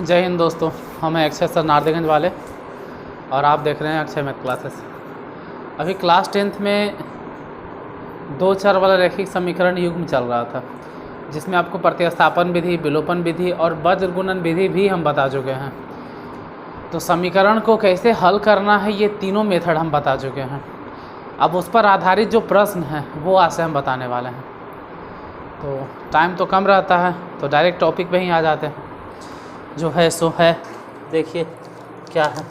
जय हिंद दोस्तों, हम हैं अक्षय सर नारदीगंज वाले और आप देख रहे हैं अक्षय मैथ क्लासेस। अभी क्लास 10th में 2 चर वाला रैखिक समीकरण युग्म चल रहा था, जिसमें आपको प्रतिस्थापन विधि, विलोपन विधि और वज्र गुणन विधि भी हम बता चुके हैं। तो समीकरण को कैसे हल करना है ये तीनों मेथड हम बता चुके हैं। अब उस पर आधारित जो प्रश्न हैं वो आज से हम बताने वाले हैं। तो टाइम तो कम रहता है, तो डायरेक्ट टॉपिक पे ही आ जाते हैं। जो है सो है, देखिए क्या है।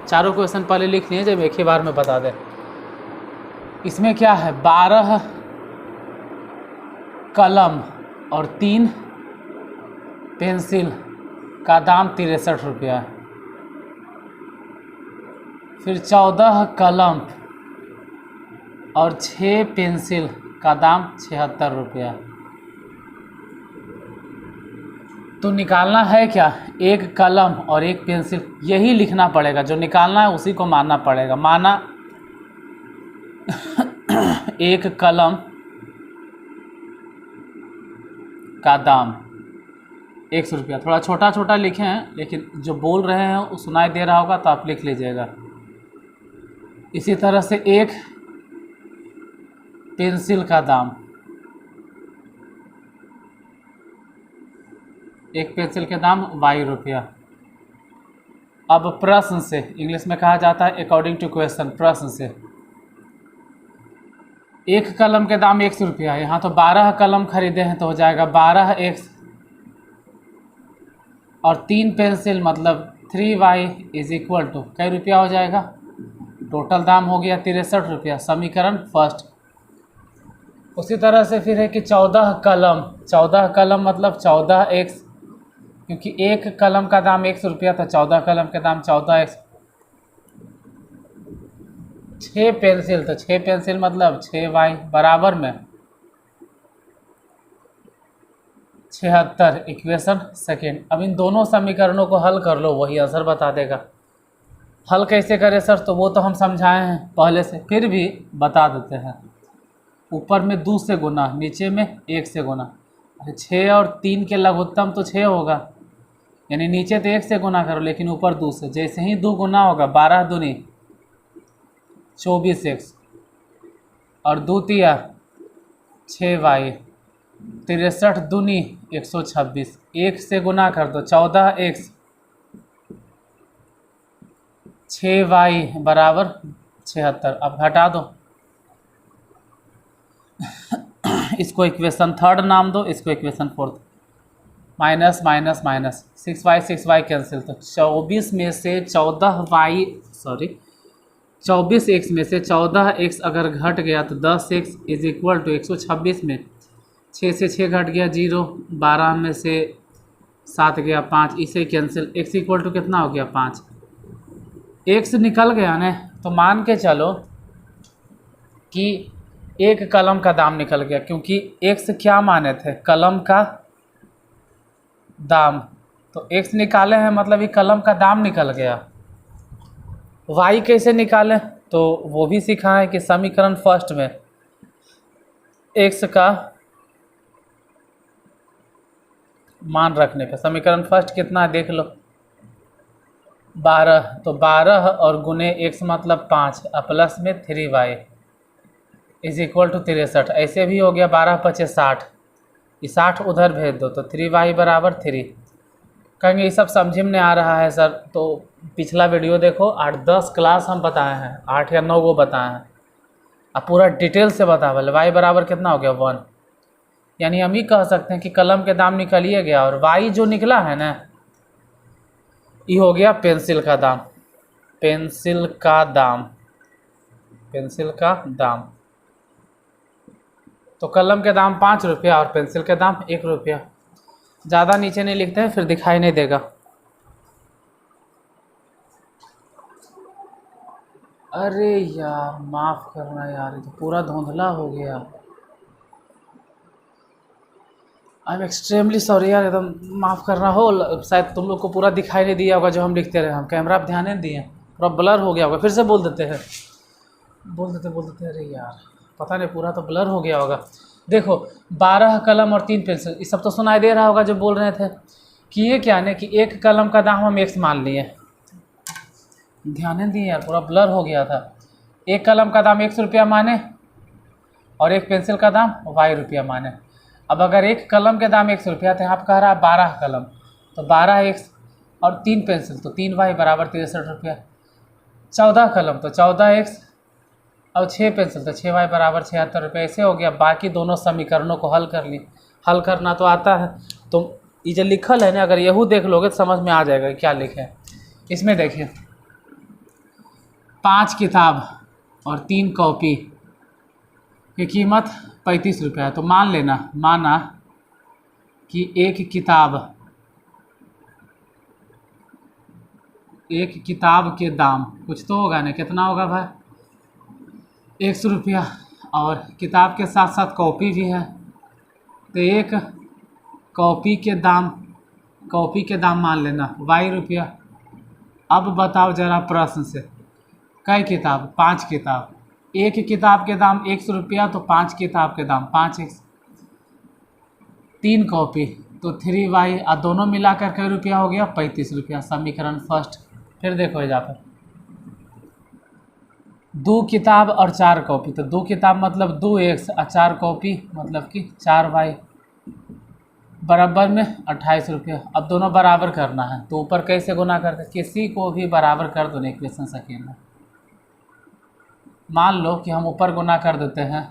चारों क्वेश्चन पहले लिख लिए, जब एक ही बार में बता दें। इसमें क्या है, 12 कलम और 3 पेंसिल का दाम 63 रुपया है। फिर 14 कलम और 6 पेंसिल का दाम 76 रुपया। तो निकालना है क्या, एक कलम और एक पेंसिल, यही लिखना पड़ेगा। जो निकालना है उसी को मानना पड़ेगा। माना एक कलम का दाम 100 रुपया। थोड़ा छोटा छोटा लिखे हैं, लेकिन जो बोल रहे हैं वो सुनाई दे रहा होगा तो आप लिख लीजिएगा। इसी तरह से एक पेंसिल का दाम, एक पेंसिल के दाम 22 रुपया। अब प्रश्न से, इंग्लिश में कहा जाता है अकॉर्डिंग टू क्वेश्चन, प्रश्न से एक कलम के दाम 100 रुपया। यहाँ तो 12 कलम खरीदे हैं तो हो जाएगा 12x और 3 पेंसिल मतलब 3y इज इक्वल टू कई रुपया हो जाएगा। टोटल दाम हो गया 63 रुपया। समीकरण फर्स्ट। उसी तरह से फिर है कि 14 कलम मतलब 14x, क्योंकि एक कलम का दाम 100 रुपया था, 14 कलम के दाम 14x। 6 पेंसिल तो 6 पेंसिल मतलब 6y बराबर में 76। Equation second. अब इन दोनों समीकरणों को हल कर लो, वही आंसर बता देगा। हल कैसे करें सर, तो वो तो हम समझाए हैं पहले से, फिर भी बता देते हैं। ऊपर में 2 से गुना, नीचे में 1 से गुना। 6 और 3 के लघुत्तम तो 6 होगा, यानी नीचे तो 1 से गुना करो, लेकिन ऊपर 2 से। जैसे ही 2 गुना होगा, 12 दूनी 24x और 2 तिया 6y, 63 दूनी 126। 1 से गुना कर दो, 14x 6y बराबर 76। अब घटा दो। इसको इक्वेशन थर्ड नाम दो, इसको equation fourth. Minus minus minus, 6y cancel. तो 24 में से 24x में से 14x अगर घट गया तो 10x इज इक्वल टू 126 में 6 से 6 घट गया 0, 12 में से 7 गया 5, इसे कैंसिल। x इक्वल टू कितना हो गया 5। x निकल गया ना, तो मान के चलो कि एक कलम का दाम निकल गया, क्योंकि x क्या माने थे, कलम का दाम। तो x निकाले हैं मतलब ये कलम का दाम निकल गया। y कैसे निकालें, तो वो भी सीखा है कि समीकरण फर्स्ट में x का मान रखने पे। समीकरण फर्स्ट कितना है देख लो, 12। तो 12 और गुने x मतलब 5 प्लस में 3y इज इक्वल टू 63। ऐसे भी हो गया 12 × 5 = 60, ये 60 उधर भेज दो तो 3y बराबर 3। कहेंगे ये सब समझ में आ रहा है सर, तो पिछला वीडियो देखो, 8-10 क्लास हम बताए हैं, 8 या 9 वो बताए हैं। अब पूरा डिटेल से बता बोले y बराबर कितना हो गया 1। यानी हम ही कह सकते हैं कि कलम के दाम निकलिए गया, और y जो निकला है ना, ये हो गया पेंसिल का दाम। पेंसिल का दाम तो कलम के दाम 5 रुपया और पेंसिल के दाम 1 रुपया। ज़्यादा नीचे नहीं लिखते हैं, फिर दिखाई नहीं देगा। अरे यार माफ़ करना यार, ये तो पूरा धुंधला हो गया। आई एम एक्सट्रीमली सॉरी यार, एकदम माफ़ करना हो। शायद तुम लोग को पूरा दिखाई नहीं दिया होगा जो हम लिखते रहे, हम कैमरा पर ध्यान नहीं दिए, पूरा ब्लर हो गया होगा। फिर से बोल देते हैं, अरे यार पता नहीं, पूरा तो ब्लर हो गया होगा। देखो 12 कलम और 3 पेंसिल, ये सब तो सुनाई दे रहा होगा जो बोल रहे थे कि ये क्या है कि एक कलम का दाम हम x मान लिए। ध्यान दिए यार, पूरा ब्लर हो गया था। एक कलम का दाम ₹100 माने और एक पेंसिल का दाम ₹y माने। अब अगर एक कलम के दाम ₹100 तो यहाँ पर कह रहा है 12 कलम, तो 12x और 3 पेंसिल तो 3y बराबर ₹63। 14 कलम तो 14x और 6 पेंसिल तो 6y बराबर ₹76। ऐसे हो गया। बाकी दोनों समीकरणों को हल कर ली। हल करना तो आता है, तो ये जो लिखल है ना, अगर यहू देख लोगे तो समझ में आ जाएगा क्या लिखे है। इसमें देखिए 5 किताब और 3 कॉपी की कीमत ₹35 है। तो माना कि एक किताब के दाम कुछ तो होगा ना, कितना होगा भाई, ₹100। और किताब के साथ साथ कॉपी भी है, तो एक कॉपी के दाम मान लेना ₹y। अब बताओ जरा प्रश्न से, कई किताब? 5 किताब। एक किताब के दाम ₹100 तो 5 किताब के दाम 5x। 3 कॉपी तो 3y, और दोनों मिलाकर कई रुपया हो गया? ₹35। समीकरण फर्स्ट। फिर देखो यहाँ पर 2 किताब और 4 कॉपी, तो 2 किताब मतलब 2x और 4 कॉपी मतलब कि 4y बराबर में ₹28। अब दोनों बराबर करना है, तो ऊपर कैसे गुना करते? किसी को भी बराबर कर दो इक्वेशन से अकेला। मान लो कि हम ऊपर गुना कर देते हैं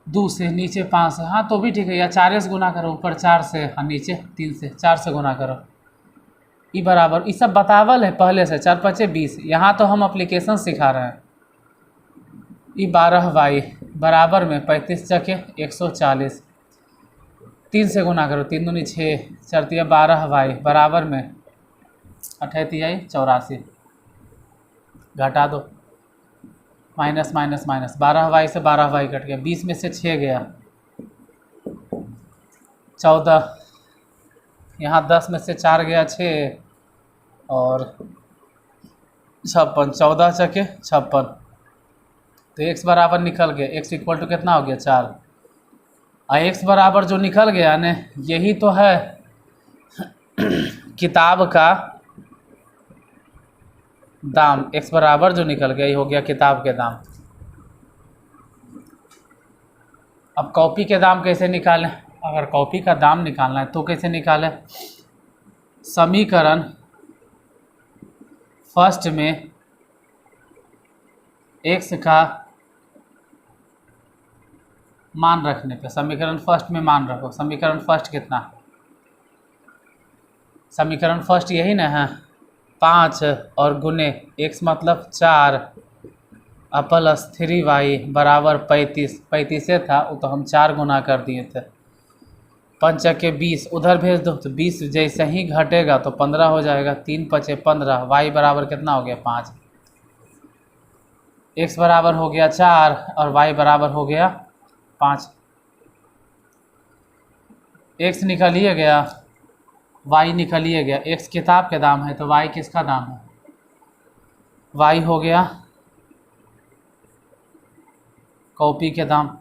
2 से, नीचे 5 से, हाँ तो भी ठीक है, या 4 से गुना करो, ऊपर 4 से और नीचे 3 से, 4 से गुना करो। ई बराबर, ये सब बतावल है पहले से, 4 5 20। यहाँ तो हम एप्लीकेशन सिखा रहे हैं। ई 12y बराबर में 35 चके 140, 3 से गुना करो, 3 दूनी 6, 4 तिया 12y बराबर में 28 तिया 84, घटा दो, माइनस माइनस माइनस, 12y से 12y कट गया, 20 में से 6 गया, 14, यहाँ 10 में से 4 गया 6 और 56, 14 चके 56, तो x बराबर निकल गया। x इक्वल टू कितना हो गया? 4। और x बराबर जो निकल गया ने, यही तो है किताब का दाम। x बराबर जो निकल गया ये हो गया किताब के दाम। अब कॉपी के दाम कैसे निकालें? अगर कॉपी का दाम निकालना है तो कैसे निकालें? समीकरण फर्स्ट में x का मान रखने पे, समीकरण फर्स्ट में मान रखो। समीकरण फर्स्ट कितना? समीकरण फर्स्ट यही ना है, 5 और गुने x मतलब 4 प्लस 3y बराबर 35। 35 से था वो तो हम 4 गुना कर दिए थे। 5 के 20 उधर भेज दो, तो 20 जैसे ही घटेगा तो 15 हो जाएगा। 3 5 15, y बराबर कितना हो गया? 5। x बराबर हो गया 4 और y बराबर हो गया 5। x निकलिए गया, y निकलिए गया। x किताब के दाम है तो y किसका दाम है? y हो गया कॉपी के दाम।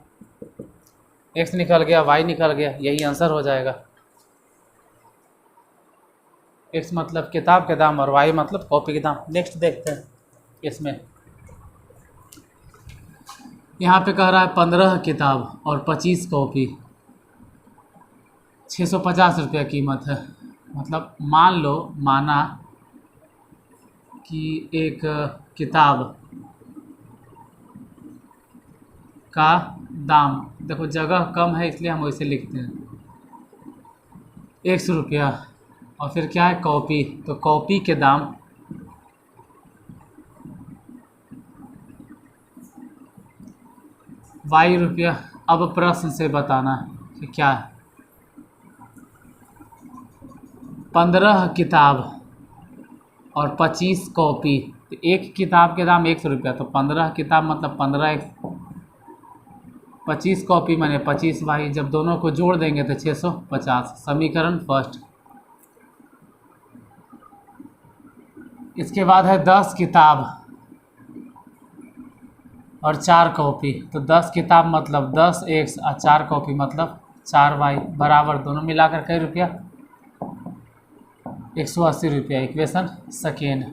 x निकल गया, y निकल गया, यही आंसर हो जाएगा। x मतलब किताब के दाम और y मतलब कॉपी के दाम। नेक्स्ट देखते हैं इसमें। यहाँ पे कह रहा है 15 किताब और 25 कॉपी, 650 रुपया कीमत है। मतलब माना कि एक किताब का दाम, देखो जगह कम है इसलिए हम वैसे लिखते हैं, ₹100। और फिर क्या है? कॉपी, तो कॉपी के दाम ₹y। अब प्रश्न से बताना कि क्या है। 15 किताब और 25 कॉपी, तो एक किताब के दाम ₹100, तो 15 किताब मतलब 15x, 25 कॉपी मैंने 25y, जब दोनों को जोड़ देंगे तो 650। समीकरण फर्स्ट। इसके बाद है 10 किताब और 4 कॉपी, तो 10 किताब मतलब 10 एक्स और 4 कॉपी मतलब 4 वाई बराबर दोनों मिलाकर कई रुपया 180 रुपया। Equation second.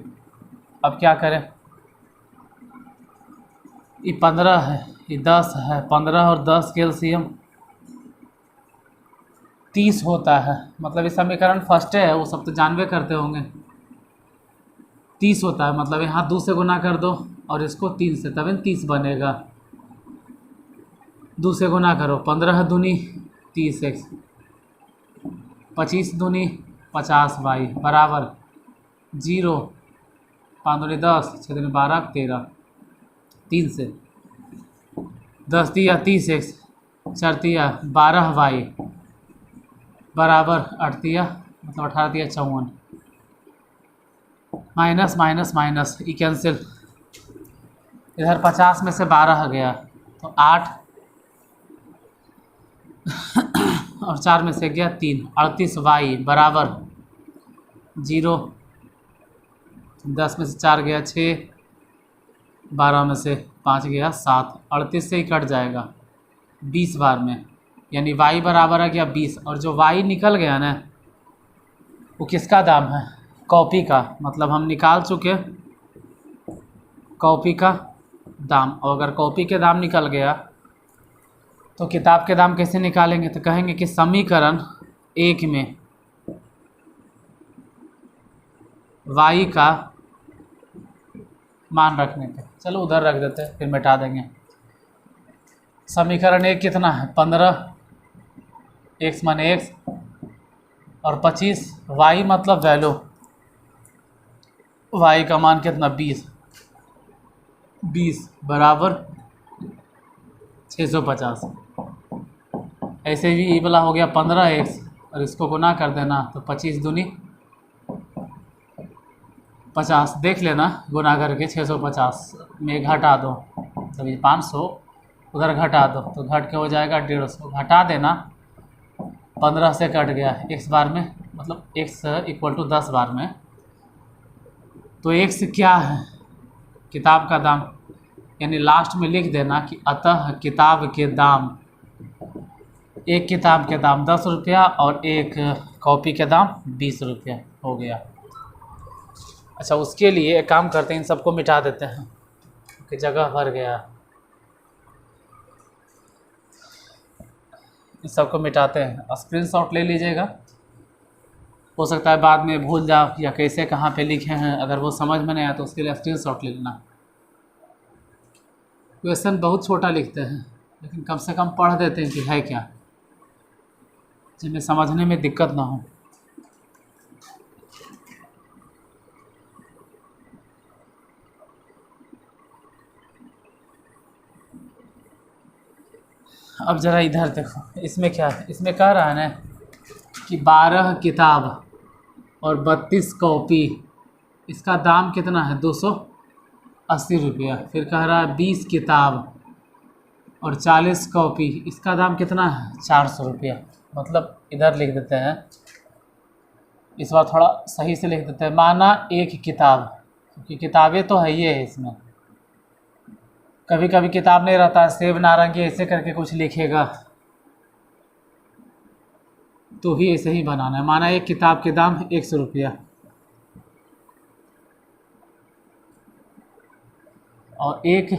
अब क्या करें, ये 15 है, ये 10 है, 15 और 10 के एलसीएम 30 होता है, मतलब ये समीकरण फर्स्ट है, वो सब तो जानवे करते होंगे। 30 होता है मतलब यहाँ 2 से गुना कर दो और इसको 3 से, तभी 30 बनेगा। 2 से गुना करो, 15 दूनी 30 एक्स, 25 दूनी 50 वाई बराबर 0, 5 दूनी 10, 6 दूनी 12, 13, 3 से 10 दिया 30 एक्स, 4 दिया 12 वाई बराबर 8 दिया मतलब 18 दिया 54, माइनस माइनस माइनस ये कैंसिल, इधर 50 में से 12 गया तो 8 और 4 में से गया 3, 38 वाई बराबर 0, 10 में से 4 गया 6, 12 में से 5 गया 7, 38 से ही कट जाएगा 20 बार में, यानी वाई बराबर है गया 20। और जो वाई निकल गया ना वो किसका दाम है, कॉपी का, मतलब हम निकाल चुके कॉपी का दाम। और अगर कॉपी के दाम निकल गया तो किताब के दाम कैसे निकालेंगे, तो कहेंगे कि समीकरण 1 में वाई का मान रखने पे, चलो उधर रख देते हैं फिर मिटा देंगे। समीकरण 1 कितना है 15 एक्स माने एक्स और 25 वाई मतलब वैल्यू, वाई का मान कितना 20 बराबर 650। ऐसे भी ये वाला हो गया 15 एक्स और इसको गुना कर देना तो 25 दूनी 50, देख लेना गुना करके 650 में घटा दो तभी 500, उधर घटा दो तो घट के हो जाएगा 150, घटा देना 15 से कट गया x बार में, मतलब x इक्वल टू 10 बार में, तो x क्या है किताब का दाम, यानी लास्ट में लिख देना कि अतः किताब के दाम, एक किताब के दाम 10 रुपया और एक कॉपी के दाम 20 रुपया हो गया। अच्छा उसके लिए एक काम करते हैं, इन सबको मिटा देते हैं कि जगह भर गया, इन सबको मिटाते हैं। स्क्रीनशॉट ले लीजिएगा, हो सकता है बाद में भूल जाओ या कैसे कहाँ पे लिखे हैं, अगर वो समझ में नहीं आया तो उसके लिए स्क्रीनशॉट ले लेना। क्वेश्चन बहुत छोटा लिखते हैं लेकिन कम से कम पढ़ देते हैं कि है क्या, जिन्हें समझने में दिक्कत ना हो। अब ज़रा इधर देखो, इसमें क्या है, इसमें कह रहा है ना कि 12 किताब और 32 कॉपी, इसका दाम कितना है 280 रुपया। फिर कह रहा है 20 किताब और 40 कॉपी, इसका दाम कितना है 400 रुपया। मतलब इधर लिख देते हैं, इस बार थोड़ा सही से लिख देते हैं, माना एक किताब, क्योंकि किताबें तो है ही है इसमें, कभी कभी किताब नहीं रहता है, सेब नारंगी ऐसे करके कुछ लिखेगा तो भी ऐसे ही बनाना है। माना एक किताब के दाम 100 रुपया और एक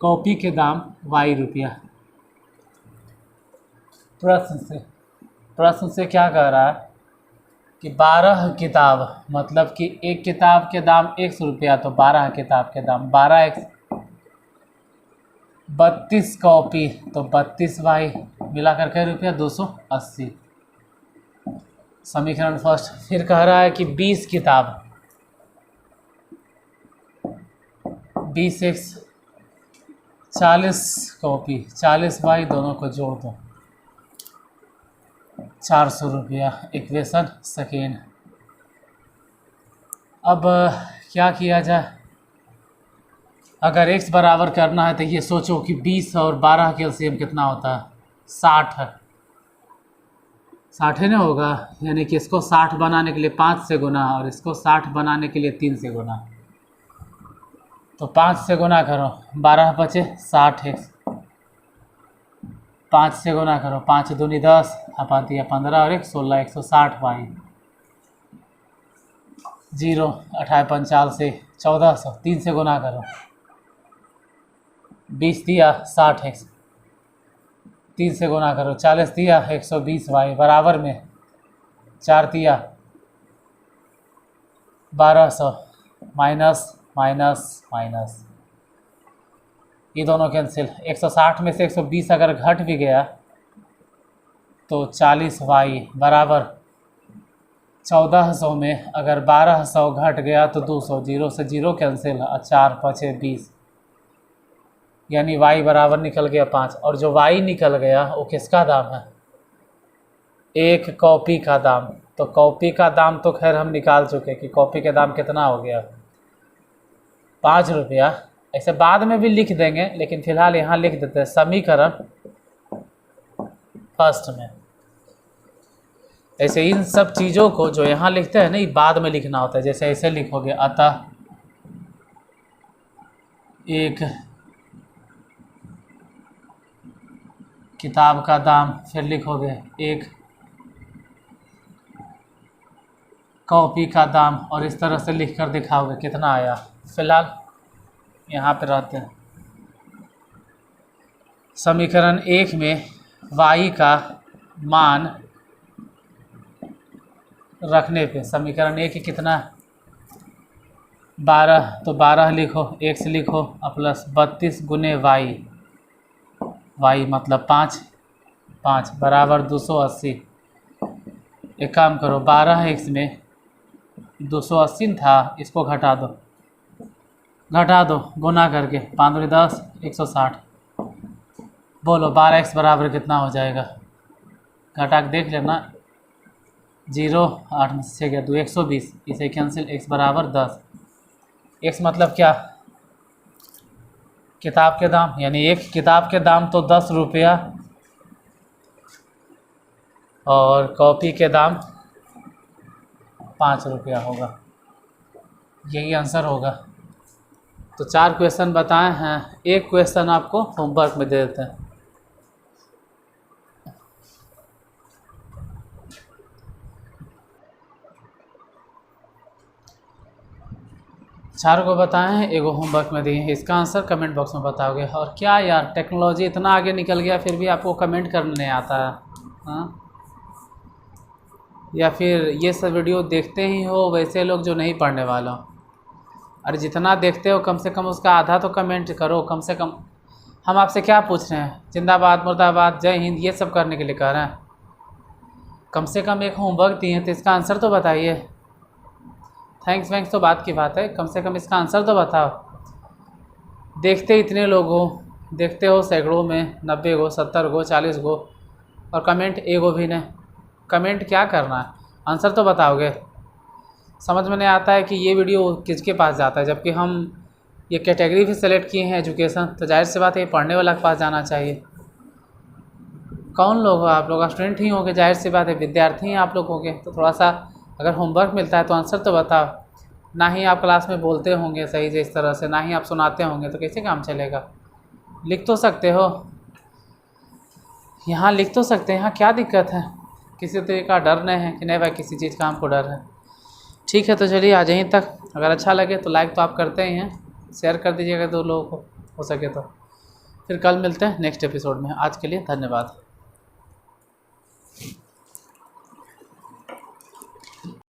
कॉपी के दाम y रुपया। प्रश्न से क्या कह रहा है कि 12 किताब, मतलब कि एक किताब के दाम 100 रुपया, तो 12 किताब के दाम 12x, 32 कॉपी तो 32 वाई मिलाकर के रुपया 280। समीकरण फर्स्ट। फिर कह रहा है कि 20 किताब 20x, 40 कॉपी 40 बाई, दोनों को जोड़ दो 400 रुपया। Equation second. अब क्या किया जाए, अगर x बराबर करना है तो ये सोचो कि 20 और 12 का एलसीएम कितना होता है 60 है। 60 ही ना होगा, यानी कि इसको 60 बनाने के लिए 5 से गुना और इसको 60 बनाने के लिए 3 से गुना। तो 5 से गुना करो, 12 बचे 60x, 5 से गुना करो, 5 दूनी 10, आती है 15 और 1 16, 160y, 0 28 पंचाल से 1400, 3 से गुना करो, 20 दिया 60x, 3 से गुना करो, 40 दिया 120y, बराबर में 4 दिया 1200, माइनस माइनस माइनस, ये दोनों कैंसिल। 160 में से 120 अगर घट भी गया तो 40y बराबर 1400 में अगर 1200 घट गया तो 200, 0 से 0 कैंसिल और 4 बचे 20, यानी y बराबर निकल गया 5। और जो y निकल गया वो किसका दाम है? एक कॉपी का दाम। तो कॉपी का दाम तो खैर हम निकाल चुके कि कॉपी का दाम कितना हो गया, 5 रुपया। ऐसे बाद में भी लिख देंगे, लेकिन फ़िलहाल यहाँ लिख देते हैं समीकरण फर्स्ट में। ऐसे इन सब चीज़ों को जो यहाँ लिखते हैं ना, ये बाद में लिखना होता है। जैसे ऐसे लिखोगे, अतः एक किताब का दाम, फिर लिखोगे एक कॉपी का दाम, और इस तरह से लिख कर दिखाओगे कितना आया। फिलहाल यहाँ पे रहते हैं समीकरण 1 में y का मान रखने पे, समीकरण 1 कितना 12, तो 12 लिखो, x लिखो प्लस 32 गुने y मतलब 5 बराबर 280। एक काम करो, 12x में 280 था, इसको घटा दो गुना करके, 5 दूनी 10, 160। बोलो 12x बराबर कितना हो जाएगा? घटा के देख लेना, 0 8 में से 6 गया 2, 120, इसे कैंसिल, x बराबर 10। x मतलब क्या? किताब के दाम, यानी एक किताब के दाम तो 10 रुपया और कॉपी के दाम 5 रुपया होगा। यही आंसर होगा। तो 4 क्वेश्चन बताए हैं, एक क्वेश्चन आपको होमवर्क में दे देते हैं। चारों को बताए हैं, एगो होमवर्क में दिए हैं। इसका आंसर कमेंट बॉक्स में बताओगे। और क्या यार, टेक्नोलॉजी इतना आगे निकल गया फिर भी आपको कमेंट करने नहीं आता है, हाँ? या फिर ये सब वीडियो देखते ही हो वैसे लोग जो नहीं पढ़ने वाला हो? अरे जितना देखते हो कम से कम उसका आधा तो कमेंट करो कम से कम। हम आपसे क्या पूछ रहे हैं? जिंदाबाद, मुर्दाबाद, जय हिंद, ये सब करने के लिए कह रहे हैं। कम से कम एक होमवर्क दिए हैं तो इसका आंसर तो बताइए। थैंक्स तो बात की बात है, कम से कम इसका आंसर तो बताओ। देखते इतने लोग हो, देखते हो सैकड़ों में, 90 गो, 70 गो, 40 गो, और कमेंट एगो भी नहीं। कमेंट क्या करना है, आंसर तो बताओगे। समझ में नहीं आता है कि ये वीडियो किसके पास जाता है, जबकि हम ये कैटेगरी भी सेलेक्ट किए हैं एजुकेशन, तो जाहिर सी बात है ये पढ़ने वाला के पास जाना चाहिए। कौन लोग हो आप लोग? स्टूडेंट ही होंगे, जाहिर सी बात है विद्यार्थी हैं आप लोग होंगे, तो थोड़ा सा अगर होमवर्क मिलता है तो आंसर तो बताओ। ना ही आप क्लास में बोलते होंगे सही से इस तरह से, ना ही आप सुनाते होंगे, तो कैसे काम चलेगा? लिख तो सकते हो, यहाँ लिख तो सकते हैं, यहाँ क्या दिक्कत है? किसी तरीके का डर नहीं है कि नहीं भाई किसी चीज़ का हमको डर है। ठीक है, तो चलिए आज यहीं तक। अगर अच्छा लगे तो लाइक तो आप करते ही हैं, शेयर कर दीजिएगा 2 लोगों को हो सके तो। फिर कल मिलते हैं नेक्स्ट एपिसोड में। आज के लिए धन्यवाद।